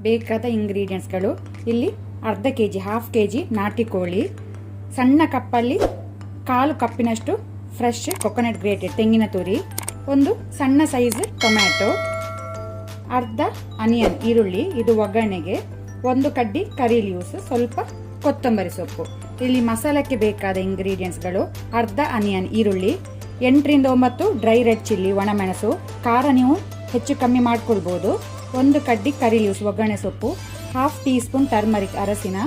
ಬೇಕಾದ ಇಂಗ್ರೀಡಿಯೆಂಟ್ಸ್ಗಳು ಇಲ್ಲಿ ಅರ್ಧ ಕೆಜಿ, ಹಾಫ್ ಕೆಜಿ ನಾಟಿ ಕೋಳಿ, ಸಣ್ಣ ಕಪ್ಪಲ್ಲಿ 1/4 ಕಪ್ಪಿನಷ್ಟು ಫ್ರೆಶ್ ಕೊಕೊನಟ್ ಗ್ರೇಟೆಡ್ ತೆಂಗಿನ ತುರಿ, ಒಂದು ಸಣ್ಣ ಸೈಜ್ ಟೊಮ್ಯಾಟೊ, ಅರ್ಧ ಆನಿಯನ್ ಈರುಳ್ಳಿ ಇದು ಒಗ್ಗರಣೆಗೆ, ಒಂದು ಕಡ್ಡಿ ಕರಿ ಲೀವ್ಸ್, ಸ್ವಲ್ಪ ಕೊತ್ತಂಬರಿ ಸೊಪ್ಪು. ಇಲ್ಲಿ ಮಸಾಲಕ್ಕೆ ಬೇಕಾದ ಇಂಗ್ರೀಡಿಯೆಂಟ್ಸ್ಗಳು ಅರ್ಧ ಆನಿಯನ್ ಈರುಳ್ಳಿ, 8 ರಿಂದ 9 ಡ್ರೈ ರೆಡ್ ಚಿಲ್ಲಿ ಒಣಮೆಣಸು, ಖಾರ ನೀವು ಹೆಚ್ಚು ಕಮ್ಮಿ ಮಾಡ್ಕೊಳ್ಬೋದು, ಒಂದು ಕಡ್ಡಿ ಕರಿ ಲೀವ್ಸ್ ಒಗ್ಗರಣೆ ಸೊಪ್ಪು, ಹಾಫ್ ಟೀ ಸ್ಪೂನ್ ಟರ್ಮರಿಕ್ ಅರಸಿನ,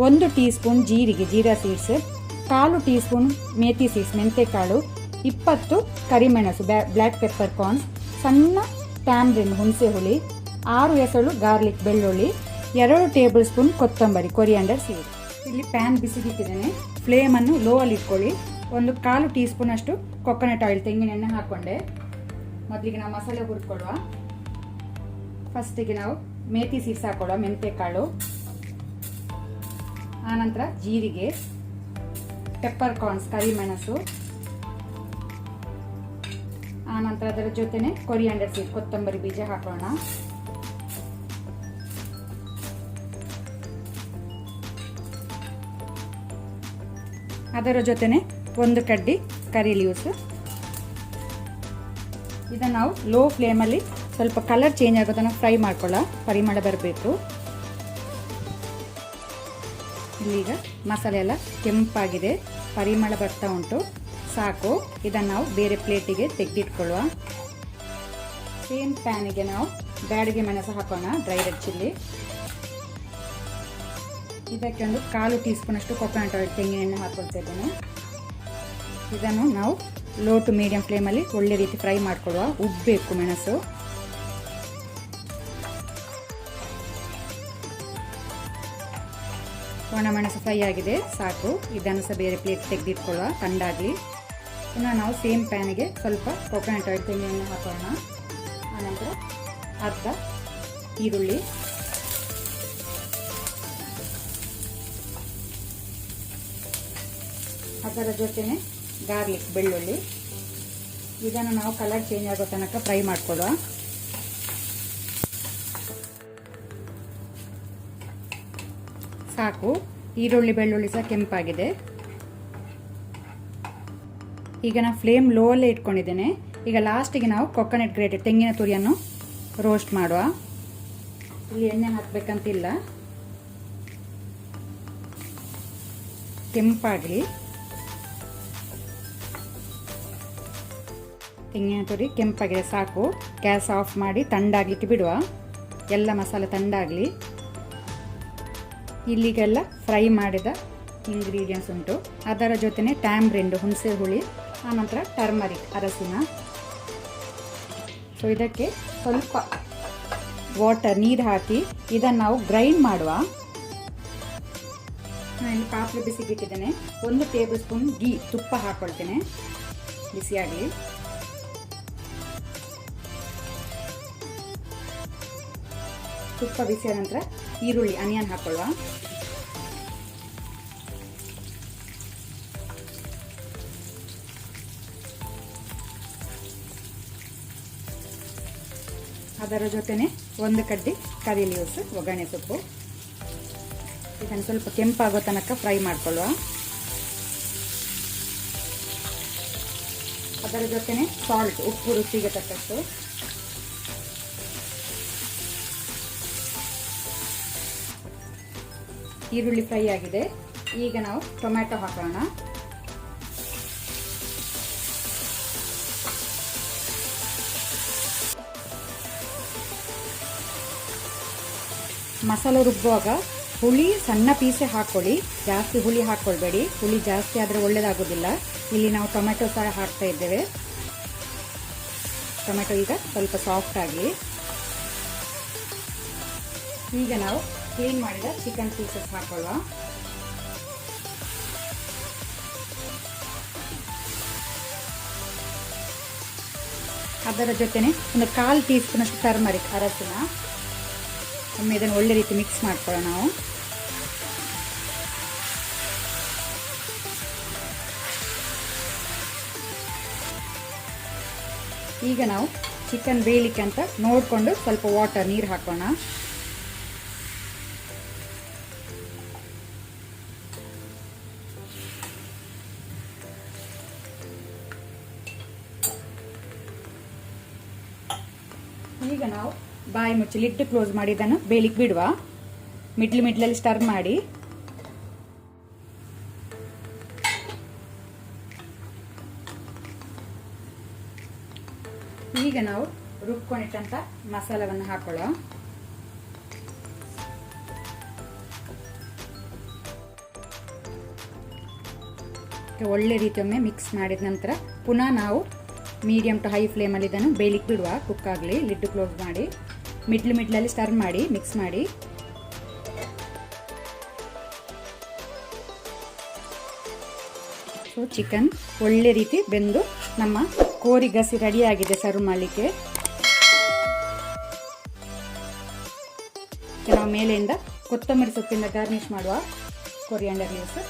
1 ಟೀ ಸ್ಪೂನ್ ಜೀರಿಗೆ jeera seeds, 1/4 tea spoon methi seeds ಮೆಂತೆಕಾಳು, 20 ಕರಿಮೆಣಸು ಬ್ಲ್ಯಾಕ್ ಪೆಪ್ಪರ್ ಕಾರ್ನ್ಸ್, ಸಣ್ಣ ಟ್ಯಾಮ್ರಿನ್ ಹುಣಸೆ ಹುಳಿ, 6 ಎಸಳು ಗಾರ್ಲಿಕ್ ಬೆಳ್ಳುಳ್ಳಿ, 2 ಟೇಬಲ್ ಸ್ಪೂನ್ ಕೊತ್ತಂಬರಿ ಕೊರಿಯಾಂಡರ್ ಸೀಡ್. ಇಲ್ಲಿ ಪ್ಯಾನ್ ಬಿಸಿಗಿಟ್ಟಿದ್ದೇನೆ, ಫ್ಲೇಮನ್ನು ಲೋ ಅಲ್ಲಿ ಇಟ್ಕೊಳ್ಳಿ. ಒಂದು 1/4 ಟೀ ಸ್ಪೂನ್ ಅಷ್ಟು ಕೊಕೊನಟ್ ಆಯಿಲ್ ತೆಂಗಿನ ಎಣ್ಣೆ ಹಾಕೊಂಡೆ. ಮೊದಲಿಗೆ ನಾವು ಮಸಾಲೆ ಹುರ್ಕೊಳ್ಳುವ. ಫಸ್ಟಿಗೆ ನಾವು ಮೇಥಿ ಸೀಡ್ಸ್ ಹಾಕೊಳ್ಳುವ, ಮೆಂತೆಕಾಳು, ಆನಂತರ ಜೀರಿಗೆ, ಪೆಪ್ಪರ್ ಕಾರ್ನ್ಸ್ ಕರಿಮೆಣಸು, ಆನಂತರ ಅದರ ಜೊತೆನೆ ಕೊರಿಯಾಂಡರ್ ಸೀಡ್ ಕೊತ್ತಂಬರಿ ಬೀಜ ಹಾಕೋಣ. ಅದರ ಜೊತೆನೆ ಒಂದು ಕಡ್ಡಿ ಕರಿ ಲೀವ್ಸ್. ಇದನ್ನು ನಾವು ಲೋ ಫ್ಲೇಮಲ್ಲಿ ಸ್ವಲ್ಪ ಕಲರ್ ಚೇಂಜ್ ಆಗೋದನ್ನು ಫ್ರೈ ಮಾಡ್ಕೊಳ್ಳ, ಪರಿಮಳ ಬರಬೇಕು. ಇಲ್ಲೀಗ ಮಸಾಲೆ ಎಲ್ಲ ಕೆಂಪಾಗಿದೆ, ಪರಿಮಳ ಬರ್ತಾ ಉಂಟು, ಸಾಕು. ಇದನ್ನು ನಾವು ಬೇರೆ ಪ್ಲೇಟಿಗೆ ತೆಗೆದಿಟ್ಕೊಳ್ಳುವ. ಸೇಮ್ ಪ್ಯಾನಿಗೆ ನಾವು ಬ್ಯಾಡಿಗೆ ಮೆಣಸು ಹಾಕೋಣ, ಡ್ರೈ ರೆಡ್ ಚಿಲ್ಲಿ. ಇದಕ್ಕೆ ಒಂದು 1/4 ಟೀ ಸ್ಪೂನ್ ಅಷ್ಟು ಕೊಕೊನಟ್ ಆಯಿಲ್ ತೆಂಗಿನ ಎಣ್ಣೆ ಹಾಕೊಳ್ತಾ ಇದ್ದೇನೆ. ಇದನ್ನು ನಾವು ಲೋ ಟು ಮೀಡಿಯಂ ಫ್ಲೇಮಲ್ಲಿ ಒಳ್ಳೆ ರೀತಿ ಫ್ರೈ ಮಾಡ್ಕೊಳ್ಳುವ, ಉಬ್ಬಬೇಕು ಮೆಣಸು. ಒಣ ಮೆಣಸು ಫ್ರೈ ಆಗಿದೆ, ಸಾಕು. ಇದನ್ನು ಸಹ ಬೇರೆ ಪ್ಲೇಟ್ ತೆಗೆದಿಟ್ಕೊಳ್ಳುವ, ತಣ್ಣಗಾಗಲಿ. ಪುನಃ ನಾವು ಸೇಮ್ ಪ್ಯಾನಿಗೆ ಸ್ವಲ್ಪ ಕೊಕೊನಟ್ ಆಯಿಲ್ ತೆಂಗಿನ ಎಣ್ಣೆ ಹಾಕೋಣ. ಆನಂತರ ಅರ್ಧ ಈರುಳ್ಳಿ, ಅದರ ಜೊತೆನೆ ಗಾರ್ಲಿಕ್ ಬೆಳ್ಳುಳ್ಳಿ. ಇದನ್ನು ನಾವು ಕಲರ್ ಚೇಂಜ್ ಆಗೋ ತನಕ ಫ್ರೈ ಮಾಡ್ಕೊಳ್ಳುವ. ಸಾಕು, ಈರುಳ್ಳಿ ಬೆಳ್ಳುಳ್ಳಿ ಸಹ ಕೆಂಪಾಗಿದೆ. ಈಗ ನಾನು ಫ್ಲೇಮ್ ಲೋ ಅಲ್ಲೇ ಇಟ್ಕೊಂಡಿದ್ದೇನೆ. ಈಗ ಲಾಸ್ಟಿಗೆ ನಾವು ಕೊಕೊನಟ್ ಗ್ರೇಟೆಡ್ ತೆಂಗಿನ ತುರಿಯನ್ನು ರೋಸ್ಟ್ ಮಾಡುವ. ಇಲ್ಲಿ ಎಣ್ಣೆ ಹಾಕಬೇಕಂತಿಲ್ಲ, ಕೆಂಪಾಗಲಿ. ತೆಂಗಿನ ತುರಿ ಕೆಂಪಾಗಿದೆ, ಸಾಕು. ಗ್ಯಾಸ್ ಆಫ್ ಮಾಡಿ ತಣ್ಣಗಾಗಲಿಕ್ಕೆ ಬಿಡುವ, ಎಲ್ಲ ಮಸಾಲೆ ತಣ್ಣಗಾಗಲಿ. ಇಲ್ಲಿಗೆಲ್ಲ ಫ್ರೈ ಮಾಡಿದ ಇಂಗ್ರೀಡಿಯೆಂಟ್ಸ್ ಉಂಟು, ಅದರ ಜೊತೆನೆ ಟ್ಯಾಮ್ರಿನ್ ಹುಣಸೆ ಹುಳಿ, ಆನಂತರ ಟರ್ಮರಿಕ್ ಅರಸಿನ. ಸೊ ಇದಕ್ಕೆ ಸ್ವಲ್ಪ ವಾಟರ್ ನೀರು ಹಾಕಿ ಇದನ್ನು ನಾವು ಗ್ರೈಂಡ್ ಮಾಡುವ. ನಾನು ಇಲ್ಲಿ ಪಾತ್ರೆ ಬಿಸಿಗಿಟ್ಟಿದ್ದೇನೆ, 1 ಟೇಬಲ್ ಸ್ಪೂನ್ ಗೀ ತುಪ್ಪ ಹಾಕೊಳ್ತೇನೆ, ಬಿಸಿಯಾಗಲಿ. ತುಪ್ಪ ಬಿಸಿಯಾದ ನಂತರ ಈರುಳ್ಳಿ ಆನಿಯನ್ ಹಾಕೊಳ್ಳುವ. ಅದರ ಜೊತೆನೆ ಒಂದು ಕಡ್ಡಿ ಕರಿ ಲೀವ್ಸ್ ಒಗ್ಗರಣೆ ಸೊಪ್ಪು. ಇದನ್ನು ಸ್ವಲ್ಪ ಕೆಂಪಾಗೋ ತನಕ ಫ್ರೈ ಮಾಡ್ಕೊಳ್ಳುವ. ಅದರ ಜೊತೆನೆ ಸಾಲ್ಟ್, ಉಪ್ಪು ರುಚಿಗೆ ತಕ್ಕಷ್ಟು. ಈರುಳ್ಳಿ ಫ್ರೈ ಆಗಿದೆ, ಈಗ ನಾವು ಟೊಮ್ಯಾಟೊ ಹಾಕೋಣ. ಮಸಾಲೆ ರುಬ್ಬುವಾಗ ಹುಳಿ ಸಣ್ಣ ಪೀಸೆ ಹಾಕೊಳ್ಳಿ, ಜಾಸ್ತಿ ಹುಳಿ ಹಾಕೊಳ್ಬೇಡಿ. ಹುಳಿ ಜಾಸ್ತಿ ಆದರೆ ಒಳ್ಳೆಯದಾಗೋದಿಲ್ಲ. ಇಲ್ಲಿ ನಾವು ಟೊಮೆಟೊ ಸಹ ಹಾಕ್ತಾ ಇದ್ದೇವೆ. ಟೊಮೆಟೊ ಈಗ ಸ್ವಲ್ಪ ಸಾಫ್ಟ್ ಆಗಲಿ. ಈಗ ನಾವು ಕ್ಲೀನ್ ಮಾಡಿದ ಚಿಕನ್ ಪೀಸಸ್ ಹಾಕೊಳ್ಳುವ. ಅದರ ಜೊತೆನೆ ಒಂದು 1/4 ಟೀ ಸ್ಪೂನ್ ಅಷ್ಟು ಟರ್ಮರಿಕ್ ಅರಸಿನ. ಒಮ್ಮೆ ಇದನ್ನು ಒಳ್ಳೆ ರೀತಿ ಮಿಕ್ಸ್ ಮಾಡ್ಕೊಳ್ಳೋಣ ನಾವು. ಈಗ ನಾವು ಚಿಕನ್ ಬೇಯಲಿಕ್ಕೆ ಅಂತ ನೋಡಿಕೊಂಡು ಸ್ವಲ್ಪ ವಾಟರ್ ನೀರು ಹಾಕೋಣ. ಈಗ ನಾವು ಬಾಯಿ ಮುಚ್ಚಿ ಲಿಡ್ ಕ್ಲೋಸ್ ಮಾಡಿ ಇದನ್ನು ಬೇಯಲಿಕ್ಕೆ ಬಿಡುವ. ಮಿಡ್ಲಲ್ಲಿ ಸ್ಟರ್ ಮಾಡಿ. ಈಗ ನಾವು ರುಬ್ಕೊಂಡಿಟ್ಟಂತ ಮಸಾಲವನ್ನು ಹಾಕೊಳ್ಳೋ. ಒಳ್ಳೆ ರೀತಿಯೊಮ್ಮೆ ಮಿಕ್ಸ್ ಮಾಡಿದ ನಂತರ ಪುನಃ ನಾವು ಮೀಡಿಯಂ ಟು ಹೈ ಫ್ಲೇಮಲ್ಲಿ ಇದನ್ನು ಬೇಯಲಿಕ್ಕೆ ಬಿಡುವ. ಕುಕ್ ಆಗಲಿ. ಲಿಡ್ ಕ್ಲೋಸ್ ಮಾಡಿ ಮಿಡ್ಲಲ್ಲಿ ಸ್ಟರ್ ಮಾಡಿ ಮಿಕ್ಸ್ ಮಾಡಿ. ಸೊ ಚಿಕನ್ ಒಳ್ಳೆ ರೀತಿ ಬೆಂದು ನಮ್ಮ ಕೋರಿ ಗಸಿ ರೆಡಿಯಾಗಿದೆ ಸರ್ವ್ ಮಾಡಲಿಕ್ಕೆ. ನಾವು ಮೇಲೆಯಿಂದ ಕೊತ್ತಂಬರಿ ಸೊಪ್ಪಿಂದ ಗಾರ್ನಿಷ್ ಮಾಡುವ ಕೊರಿಯಾಂಡರ್ ಲೀವ್ಸ್.